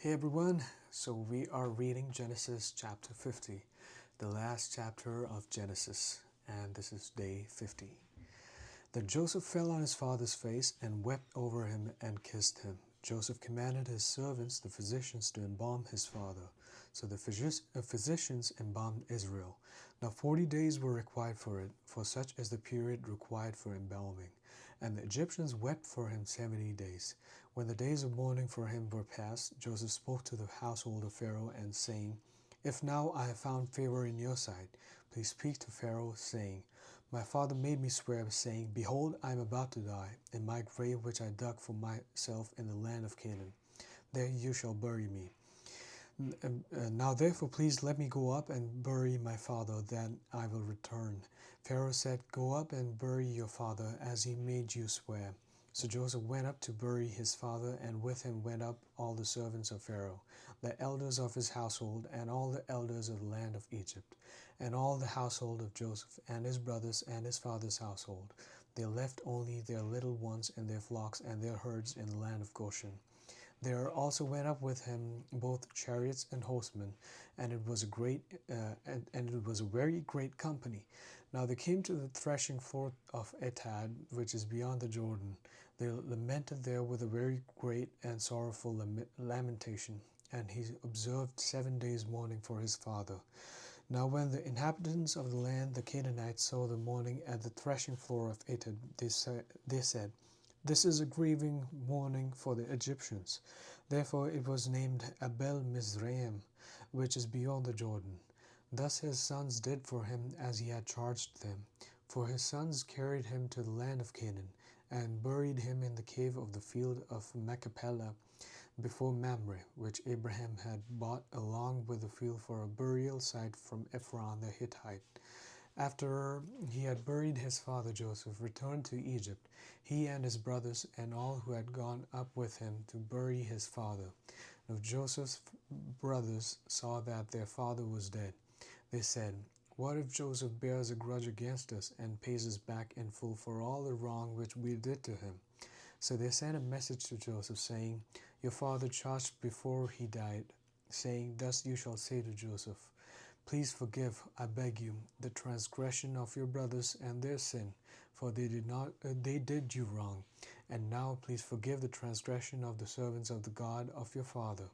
Hey everyone, so we are reading Genesis chapter 50, the last chapter of Genesis, and this is day 50. Then Joseph fell on his father's face and wept over him and kissed him. Joseph commanded his servants, the physicians, to embalm his father. So the physicians embalmed Israel. Now 40 days were required for it, for such is the period required for embalming. And the Egyptians wept for him 70 days. When the days of mourning for him were past, Joseph spoke to the household of Pharaoh, and saying, If now I have found favor in your sight, please speak to Pharaoh, saying, My father made me swear, saying, Behold, I am about to die, in my grave which I dug for myself in the land of Canaan. There you shall bury me. Now therefore please let me go up and bury my father, then I will return. Pharaoh said, Go up and bury your father, as he made you swear. So Joseph went up to bury his father, and with him went up all the servants of Pharaoh, the elders of his household, and all the elders of the land of Egypt, and all the household of Joseph, and his brothers, and his father's household. They left only their little ones and their flocks and their herds in the land of Goshen. There also went up with him both chariots and horsemen, and it was a very great company. Now they came to the threshing floor of Atad, which is beyond the Jordan. They lamented there with a very great and sorrowful lamentation, and he observed 7 days mourning for his father. Now when the inhabitants of the land, the Canaanites, saw the mourning at the threshing floor of Atad, they said, This is a grieving mourning for the Egyptians. Therefore it was named Abel Mizraim, which is beyond the Jordan. Thus his sons did for him as he had charged them. For his sons carried him to the land of Canaan, and buried him in the cave of the field of Machpelah before Mamre, which Abraham had bought along with the field for a burial site from Ephron the Hittite. After he had buried his father, Joseph returned to Egypt, he and his brothers and all who had gone up with him to bury his father. Now Joseph's brothers saw that their father was dead. They said, What if Joseph bears a grudge against us and pays us back in full for all the wrong which we did to him? So they sent a message to Joseph, saying, Your father charged before he died, saying, Thus you shall say to Joseph, Please forgive, I beg you, the transgression of your brothers and their sin, for they did you wrong. And now please forgive the transgression of the servants of the God of your father.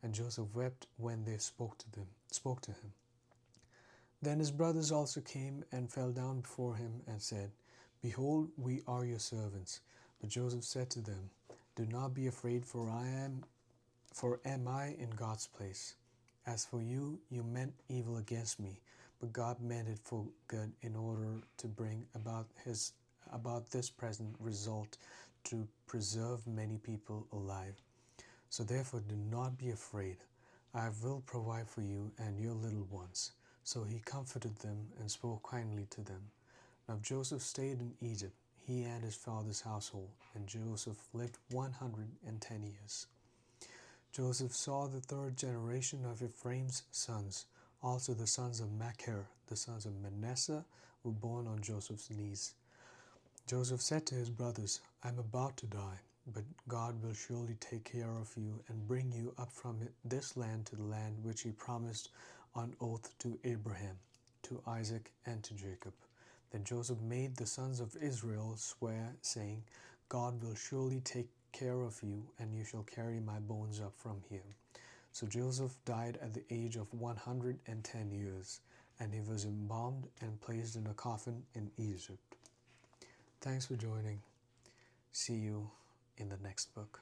And Joseph wept when they spoke to him. Then his brothers also came and fell down before him and said, Behold, we are your servants. But Joseph said to them, Do not be afraid, for am I in God's place? As for you, you meant evil against me, but God meant it for good, in order to bring about this present result, to preserve many people alive. So therefore do not be afraid. I will provide for you and your little ones. So he comforted them and spoke kindly to them. Now Joseph stayed in Egypt, he and his father's household, and Joseph lived 110 years. Joseph saw the third generation of Ephraim's sons. Also the sons of Machir, the sons of Manasseh, were born on Joseph's knees. Joseph said to his brothers, I am about to die, but God will surely take care of you and bring you up from this land to the land which he promised on oath to Abraham, to Isaac, and to Jacob. Then Joseph made the sons of Israel swear, saying, God will surely take care of you, and you shall carry my bones up from here. So Joseph died at the age of 110 years, and he was embalmed and placed in a coffin in Egypt. Thanks for joining. See you in the next book.